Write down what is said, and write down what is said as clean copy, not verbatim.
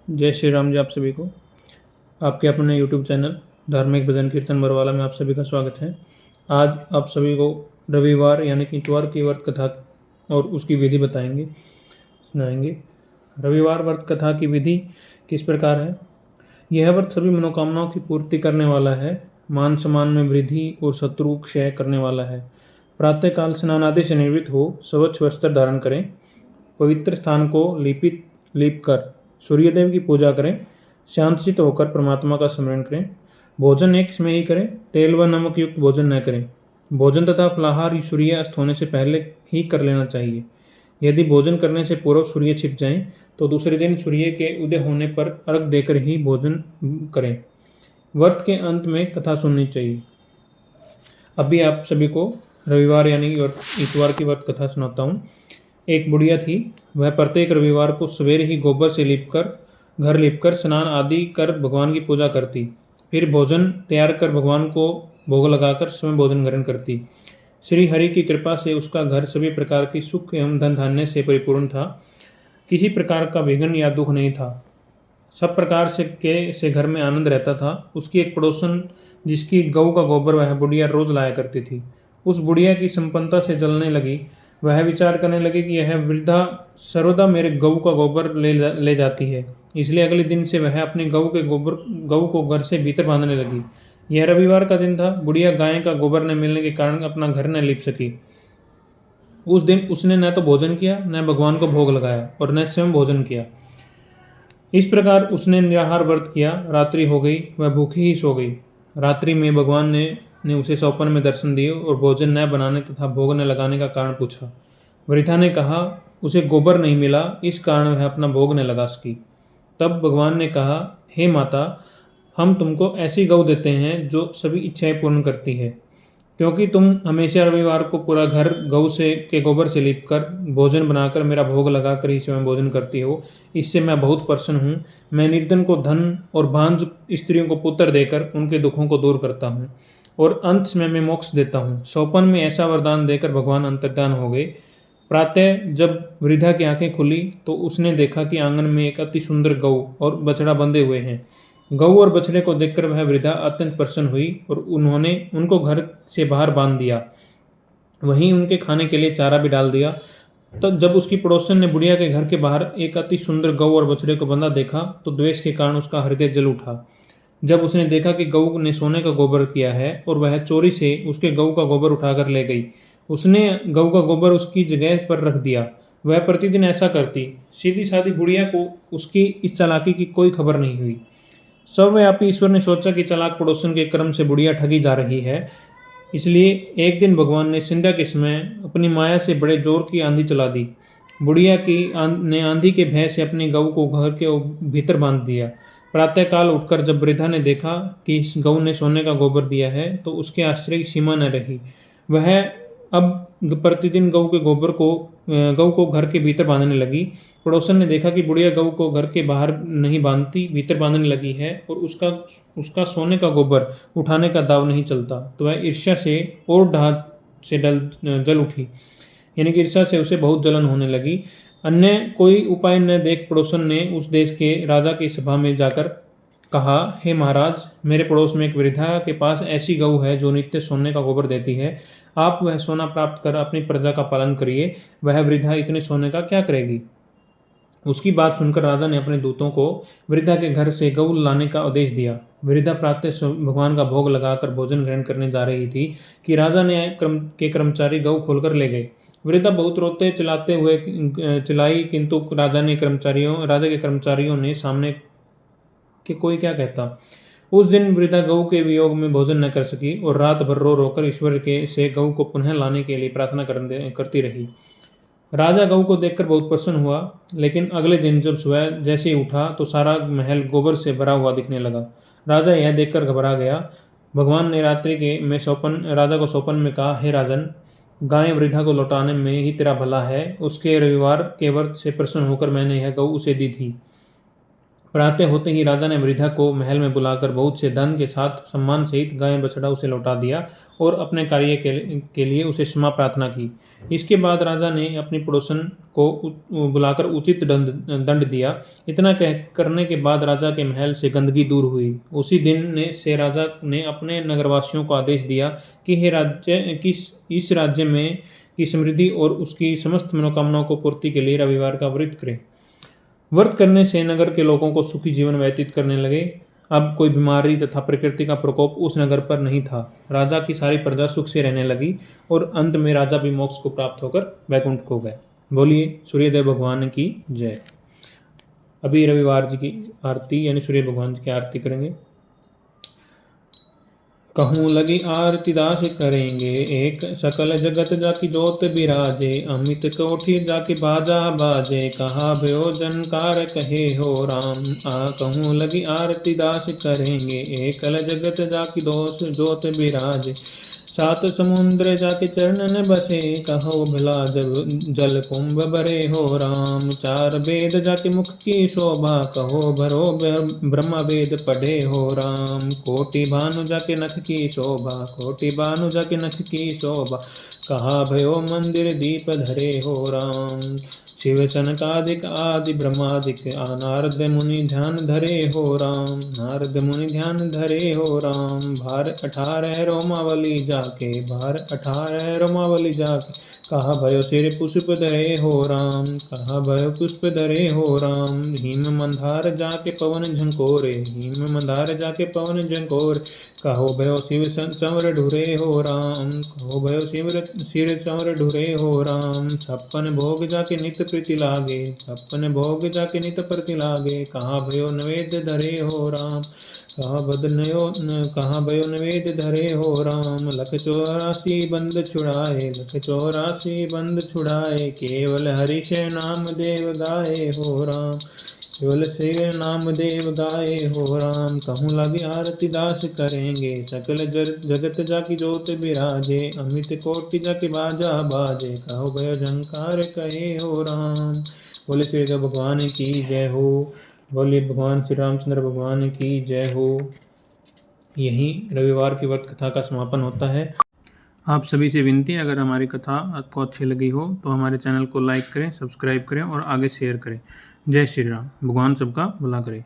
जय श्री राम जी। आप सभी को आपके अपने यूट्यूब चैनल धार्मिक भजन कीर्तन बरवाला में आप सभी का स्वागत है। आज आप सभी को रविवार यानी कि इतवार की व्रत कथा और उसकी विधि सुनाएंगे। रविवार व्रत कथा की विधि किस प्रकार है। यह व्रत सभी मनोकामनाओं की पूर्ति करने वाला है, मान सम्मान में वृद्धि और शत्रु क्षय करने वाला है। प्रातःकाल स्नान आदि से निवृत्त हो स्वच्छ वस्त्र धारण करें, पवित्र स्थान को लीप कर सूर्यदेव की पूजा करें, शांतचित्त होकर परमात्मा का स्मरण करें। भोजन एक समय ही करें, तेल व नमक युक्त भोजन न करें। भोजन तथा फलाहार सूर्य अस्त होने से पहले ही कर लेना चाहिए। यदि भोजन करने से पूर्व सूर्य छिप जाएं तो दूसरे दिन सूर्य के उदय होने पर अर्घ देकर ही भोजन करें। व्रत के अंत में कथा सुननी चाहिए। अभी आप सभी को रविवार यानी इतवार की व्रत कथा सुनाता हूँ। एक बुढ़िया थी, वह प्रत्येक रविवार को सवेरे ही गोबर से घर लीपकर स्नान आदि कर भगवान की पूजा करती। फिर भोजन तैयार कर भगवान को भोग लगाकर स्वयं भोजन ग्रहण करती। श्री हरि की कृपा से उसका घर सभी प्रकार की सुख एवं धन धान्य से परिपूर्ण था। किसी प्रकार का विघ्न या दुख नहीं था। सब प्रकार से घर में आनंद रहता था। उसकी एक पड़ोसन जिसकी गऊ का गोबर वह बुढ़िया रोज लाया करती थी, उस बुढ़िया की संपन्नता से जलने लगी। वह विचार करने लगी कि यह वृद्धा सर्वदा मेरे गऊ का गोबर ले जाती है, इसलिए अगले दिन से वह अपने गऊ को घर से भीतर बांधने लगी। यह रविवार का दिन था। बुढ़िया गाय का गोबर न मिलने के कारण अपना घर न लीप सकी। उस दिन उसने न तो भोजन किया, न भगवान को भोग लगाया और न स्वयं भोजन किया। इस प्रकार उसने निराहार व्रत किया। रात्रि हो गई, वह भूखी ही सो गई। रात्रि में भगवान ने उसे स्वप्न में दर्शन दिए और भोजन न बनाने तथा भोग न लगाने का कारण पूछा। वृद्धा ने कहा उसे गोबर नहीं मिला, इस कारण वह अपना भोग न लगा सकी। तब भगवान ने कहा, हे माता, हम तुमको ऐसी गौ देते हैं जो सभी इच्छाएं पूर्ण करती है। क्योंकि तुम हमेशा रविवार को पूरा घर गौ से के गोबर से लीपकर भोजन बनाकर मेरा भोग लगाकर ही स्वयं भोजन करती हो, इससे मैं बहुत प्रसन्न हूँ। मैं निर्धन को धन और भांज स्त्रियों को पुत्र देकर उनके दुखों को दूर करता हूँ और अंत समय में मोक्ष देता हूँ। स्वप्न में ऐसा वरदान देकर भगवान अंतर्धान हो गए। प्रातः जब वृद्धा की आंखें खुली तो उसने देखा कि आंगन में एक अति सुंदर गौ और बछड़ा बंधे हुए हैं। गऊ और बछड़े को देखकर वह वृद्धा अत्यंत प्रसन्न हुई और उन्होंने उनको घर से बाहर बांध दिया, वहीं उनके खाने के लिए चारा भी डाल दिया। तो जब उसकी पड़ोसन ने बुढ़िया के घर के बाहर एक अति सुंदर गऊ और बछड़े को बंधा देखा तो द्वेष के कारण उसका हृदय जल उठा। जब उसने देखा कि गऊ ने सोने का गोबर किया है और वह चोरी से उसके गऊ का गोबर उठाकर ले गई, उसने गऊ का गोबर उसकी जगह पर रख दिया। वह प्रतिदिन ऐसा करती। सीधी सादी बुढ़िया को उसकी इस चालाकी की कोई खबर नहीं हुई। सर्वव्यापी ईश्वर ने सोचा कि चालाक पड़ोसन के कर्म से बुढ़िया ठगी जा रही है, इसलिए एक दिन भगवान ने संध्या के समय अपनी माया से बड़े जोर की आंधी चला दी। बुढ़िया ने आंधी के भय से अपनी गऊ को घर के भीतर बांध दिया। प्रातःकाल उठकर जब वृद्धा ने देखा कि इस गऊ ने सोने का गोबर दिया है तो उसके आश्चर्य की सीमा न रही। वह अब प्रतिदिन गऊ को घर के भीतर बांधने लगी। पड़ोसन ने देखा कि बुढ़िया गऊ को घर के बाहर नहीं बांधती, भीतर बांधने लगी है और उसका सोने का गोबर उठाने का दाव नहीं चलता, तो वह ईर्ष्या से और से जल उठी, यानी कि ईर्ष्या से उसे बहुत जलन होने लगी। अन्य कोई उपाय न देख पड़ोसन ने उस देश के राजा की सभा में जाकर कहा, हे महाराज, मेरे पड़ोस में एक वृद्धा के पास ऐसी गऊ है जो नित्य सोने का गोबर देती है। आप वह सोना प्राप्त कर अपनी प्रजा का पालन करिए। वह वृद्धा इतने सोने का क्या करेगी। उसकी बात सुनकर राजा ने अपने दूतों को वृद्धा के घर से गऊ लाने का आदेश दिया। वृद्धा प्रातः भगवान का भोग लगाकर भोजन ग्रहण करने जा रही थी कि राजा ने कर्मचारी गऊ खोलकर ले गए। वृद्धा बहुत रोते चिल्लाते हुए चिल्लाई, किंतु राजा के कर्मचारियों ने सामने कि कोई क्या कहता। उस दिन वृद्धा गऊ के वियोग में भोजन न कर सकी और रात भर रो रोकर ईश्वर के से गऊ को पुनः लाने के लिए प्रार्थना करती रही। राजा गऊ को देखकर बहुत प्रसन्न हुआ, लेकिन अगले दिन जब सुबह जैसे ही उठा तो सारा महल गोबर से भरा हुआ दिखने लगा। राजा यह देखकर घबरा गया। भगवान ने राजा को स्वप्न में कहा, हे राजन, गाय वृद्धा को लौटाने में ही तेरा भला है। उसके रविवार के व्रत से प्रसन्न होकर मैंने यह गऊ उसे दी थी। प्रातः होते ही राजा ने वृद्धा को महल में बुलाकर बहुत से धन के साथ सम्मान सहित गाय बछड़ा उसे लौटा दिया और अपने कार्य के लिए उसे क्षमा प्रार्थना की। इसके बाद राजा ने अपनी पड़ोसन को बुलाकर उचित दंड दिया। इतना करने के बाद राजा के महल से गंदगी दूर हुई। उसी दिन से राजा ने अपने नगरवासियों को आदेश दिया कि इस राज्य में की समृद्धि और उसकी समस्त मनोकामनाओं को पूर्ति के लिए रविवार का व्रत करें। व्रत करने से नगर के लोगों को सुखी जीवन व्यतीत करने लगे। अब कोई बीमारी तथा प्रकृति का प्रकोप उस नगर पर नहीं था। राजा की सारी प्रजा सुख से रहने लगी और अंत में राजा भी मोक्ष को प्राप्त होकर वैकुंठ को गए। बोलिए सूर्यदेव भगवान की जय। अभी रविवार जी की आरती यानी सूर्य भगवान जी की आरती करेंगे। कहूँ लगी आरती दास करेंगे, एक सकल जगत जाकी जोत बिराजे, अमित कोटि जाकी बाजा बाजे, कहा भयो जनकार कहे हो राम। कहूँ लगी आरती दास करेंगे, एकल जगत जाकी दोष जोत बिराजे, सात समुद्र जाके चरणन बसे, कहो भला जल कुंभ भरे हो राम। चार वेद जाके मुख की शोभा, कहो भरो ब्रह्म वेद पढ़े हो राम। कोटि भानु जाके नख की शोभा, कोटि भानु जाके नख की शोभा, कहा भयो मंदिर दीप धरे हो राम। शिव सनकादिक आदि ब्रह्मादिक, नारद मुनि ध्यान धरे हो राम। नारद मुनि ध्यान धरे हो राम। भार 18 रोमावली जाके, भार 18 रोमावली जाके, कहा भयो सिर पुष्प धरे हो राम। कहा भयो पुष्प धरे हो राम। हिम मंदार जाके पवन झंकोरे, हिम मंदार जाके पवन झंकोरे, कहो भयो शिव चंवर ढुरे हो राम। कहो भयो सिर चंवर ढुरे हो राम। 56 भोग जाके नित प्रीति लागे, 56 भोग जाके नित प्रीति लागे, कहाँ भयो नवेद धरे हो राम। कहाँ भयो नवेद धरे हो राम। लख 84 बंद छुड़ाए, लख 84 बंद छुड़ाए, केवल हरि से नाम देव गाए हो राम। केवल से नाम देव गाए हो राम। कहूँ लगी आरती दास करेंगे, सकल जगत जाकी जोत बिराजे, अमित कोटि जाके बाजा बाजे, कहो भयो झंकार कहे हो राम। बोले श्री राम भगवान की जय हो। बोले भगवान श्री रामचंद्र भगवान की जय हो। यहीं रविवार की व्रत कथा का समापन होता है। आप सभी से विनती है, अगर हमारी कथा आपको अच्छी लगी हो तो हमारे चैनल को लाइक करें, सब्सक्राइब करें और आगे शेयर करें। जय श्री राम। भगवान सबका भला करे।